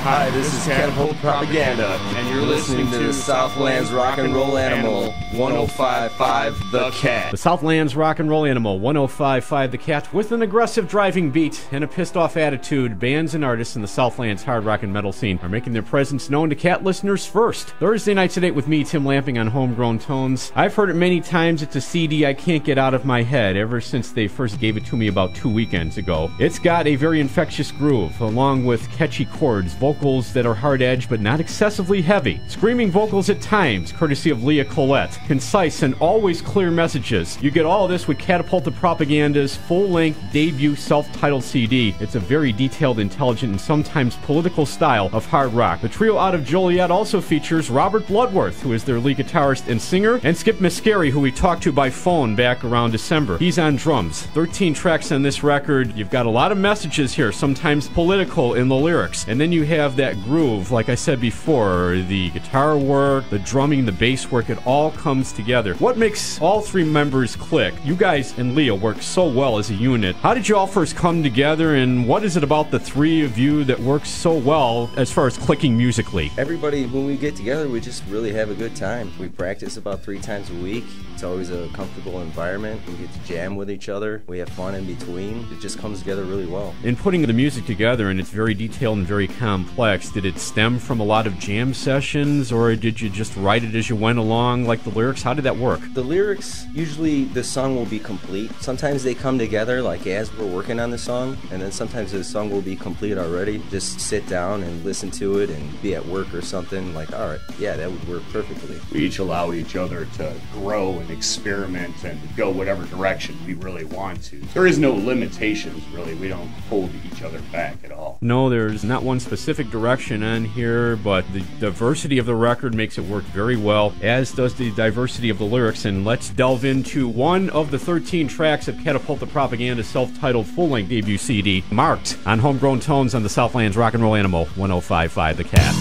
Hi, this is Catapult The Propaganda, and you're listening to the Southland's Rock and Roll Animal, 105.5 The Cat. The Southland's Rock and Roll Animal, 105.5 The Cat. With an aggressive driving beat and a pissed-off attitude, bands and artists in the Southland's hard rock and metal scene are making their presence known to Cat listeners first. Thursday nights at 8 with me, Tim Lamping, on Homegrown Tones. I've heard it many times. It's a CD I can't get out of my head ever since they first gave it to me about 2 weekends ago. It's got a very infectious groove, along with catchy chords, vocals that are hard-edged but not excessively heavy, screaming vocals at times, courtesy of Leah Collette, concise and always clear messages. You get all of this with Catapult The Propaganda's full-length debut self-titled CD. It's a very detailed, intelligent, and sometimes political style of hard rock. The trio out of Joliet also features Robert Bloodworth, who is their lead guitarist and singer, and Skip Maskeri, who we talked to by phone back around December. He's on drums. 13 tracks on this record. You've got a lot of messages here, sometimes political in the lyrics, and then you have that groove, like I said before, the guitar work, the drumming, the bass work, it all comes together. What makes all three members click? You guys and Leah work so well as a unit. How did you all first come together, and what is it about the three of you that works so well as far as clicking musically? Everybody, when we get together, we just really have a good time. We practice about 3 times a week. It's always a comfortable environment. We get to jam with each other. We have fun in between. It just comes together really well. In putting the music together, and it's very detailed and very complex, did it stem from a lot of jam sessions, or did you just write it as you went along, like the lyrics? How did that work? The lyrics, usually the song will be complete. Sometimes they come together like as we're working on the song, and then sometimes the song will be complete already. Just sit down and listen to it and be at work or something, like, all right, yeah, that would work perfectly. We each allow each other to grow and experiment and go whatever direction we really want to. There is no limitations, really. We don't hold each other back at all. No, there's not one specific direction on here, but the diversity of the record makes it work very well, as does the diversity of the lyrics. And let's delve into one of the 13 tracks of Catapult The Propaganda self-titled full-length debut CD, marked on Homegrown Tones on the Southland's Rock and Roll Animal, 105.5 The Cat.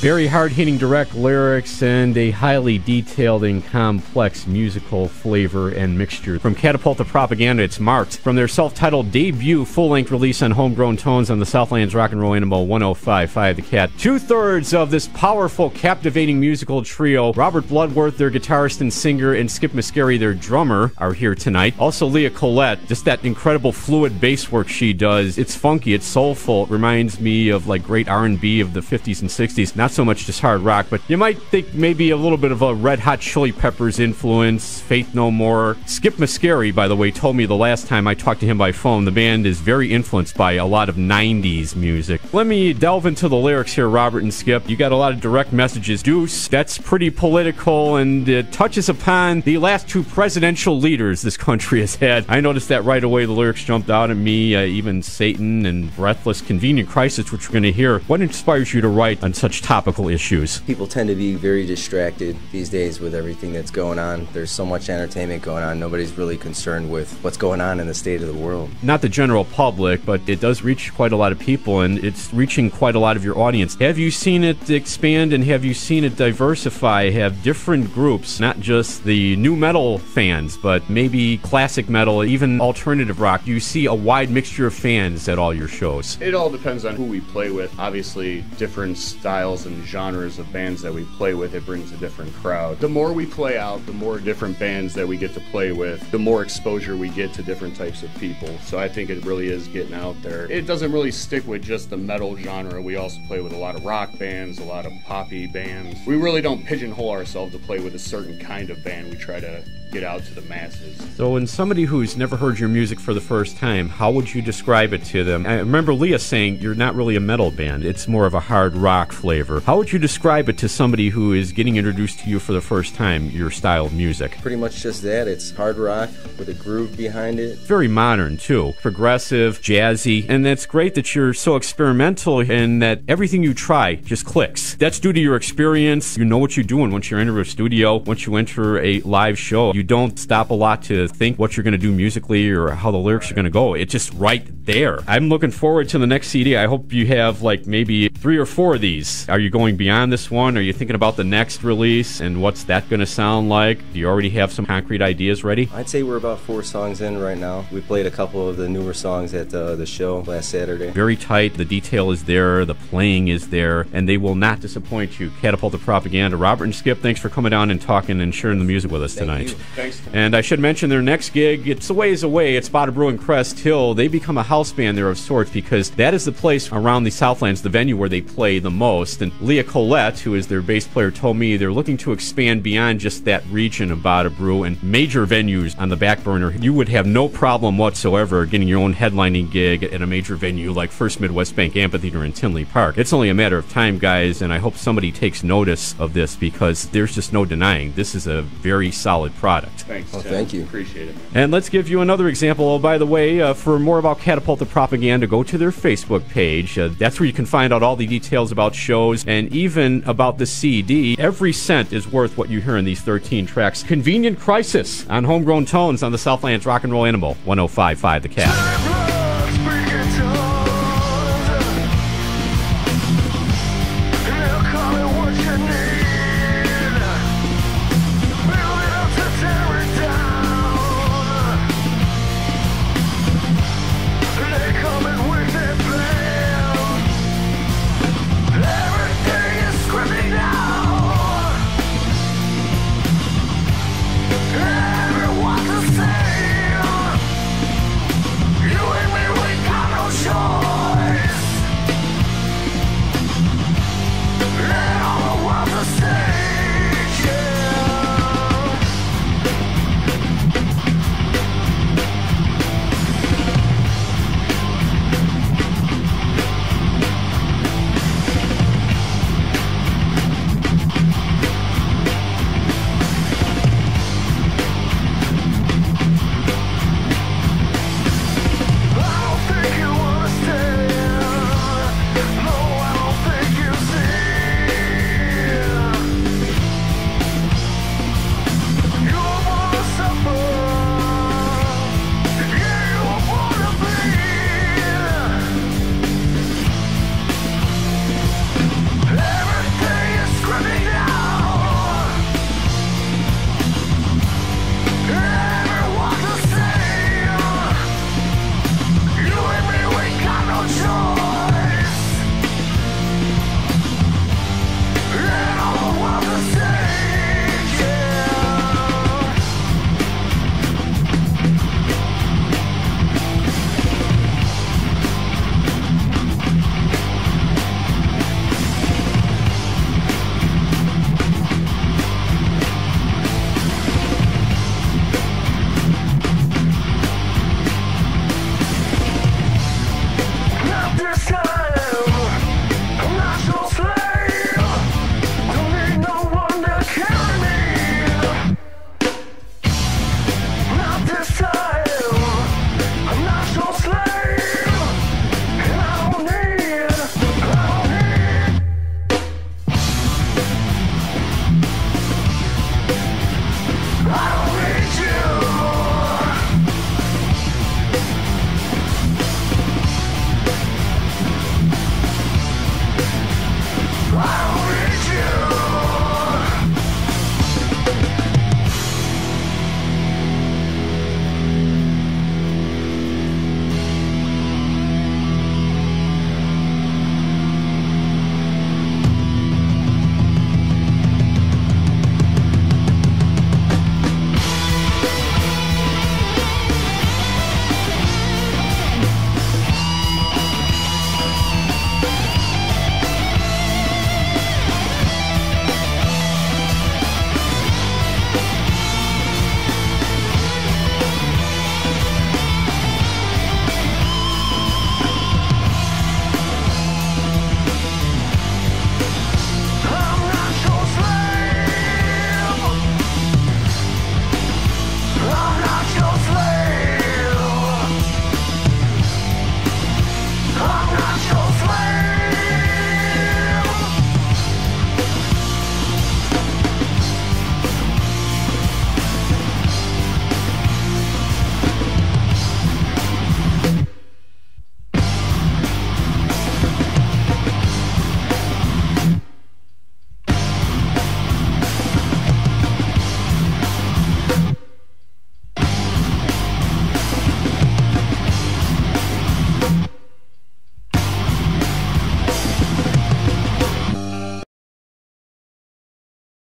Very hard-hitting direct lyrics and a highly detailed and complex musical flavor and mixture. From Catapult The Propaganda, it's Marked. From their self-titled debut full-length release on Homegrown Tones on the Southland's Rock and Roll Animal 105.5 The Cat. Two-thirds of this powerful, captivating musical trio, Robert Bloodworth, their guitarist and singer, and Skip Maskeri, their drummer, are here tonight. Also Leah Collette, just that incredible fluid bass work she does. It's funky, it's soulful. It reminds me of like great R&B of the 50s and 60s. Not so much just hard rock, but you might think maybe a little bit of a Red Hot Chili Peppers influence, Faith No More. Skip Maskeri, by the way, told me the last time I talked to him by phone, the band is very influenced by a lot of 90s music. Let me delve into the lyrics here, Robert and Skip. You got a lot of direct messages. Deuce, that's pretty political, and it touches upon the last two presidential leaders this country has had. I noticed that right away. The lyrics jumped out at me, even Satan and Breathless, Convenient Crisis, which we're going to hear. What inspires you to write on such topical issues? People tend to be very distracted these days with everything that's going on. There's so much entertainment going on. Nobody's really concerned with what's going on in the state of the world. Not the general public, but it does reach quite a lot of people, and it's reaching quite a lot of your audience. Have you seen it expand, and have you seen it diversify, have different groups, not just the new metal fans, but maybe classic metal, even alternative rock? You see a wide mixture of fans at all your shows. It all depends on who we play with. Obviously, different styles and genres of bands that we play with, it brings a different crowd. The more we play out, the more different bands that we get to play with, the more exposure we get to different types of people. So I think it really is getting out there. It doesn't really stick with just the metal genre. We also play with a lot of rock bands, a lot of poppy bands. We really don't pigeonhole ourselves to play with a certain kind of band. We try to get out to the masses. So when somebody who's never heard your music for the first time, how would you describe it to them? I remember Leah saying you're not really a metal band, it's more of a hard rock flavor. How would you describe it to somebody who is getting introduced to you for the first time, your style of music? Pretty much just that. It's hard rock with a groove behind it. Very modern too, progressive, jazzy, and that's great that you're so experimental and that everything you try just clicks. That's due to your experience. You know what you're doing once you enter a studio, once you enter a live show. You don't stop a lot to think what you're going to do musically or how the lyrics are going to go. It's just right there. I'm looking forward to the next CD. I hope you have like maybe 3 or 4 of these. Are you going beyond this one? Are you thinking about the next release and what's that going to sound like? Do you already have some concrete ideas ready? I'd say we're about 4 songs in right now. We played a couple of the newer songs at the show last Saturday. Very tight. The detail is there. The playing is there. And they will not disappoint you. Catapult The Propaganda. Robert and Skip, thanks for coming down and talking and sharing the music with us tonight. Thanks. And I should mention their next gig, it's a ways away. It's Spotted Brew in Crest Hill. They become a house band there of sorts because that is the place around the Southlands, the venue where they play the most. And Leah Collette, who is their bass player, told me they're looking to expand beyond just that region of Spotted Brew and major venues on the back burner. You would have no problem whatsoever getting your own headlining gig at a major venue like First Midwest Bank Amphitheater in Tinley Park. It's only a matter of time, guys, and I hope somebody takes notice of this because there's just no denying this is a very solid product. Thanks, Oh, Tim. thank you. Appreciate it. And let's give you another example. Oh, by the way, for more about Catapult The Propaganda, go to their Facebook page. That's where you can find out all the details about shows and even about the CD. Every cent is worth what you hear in these 13 tracks. Convenient Crisis on Homegrown Tones on the Southland's Rock and Roll Animal 105.5 The Cat.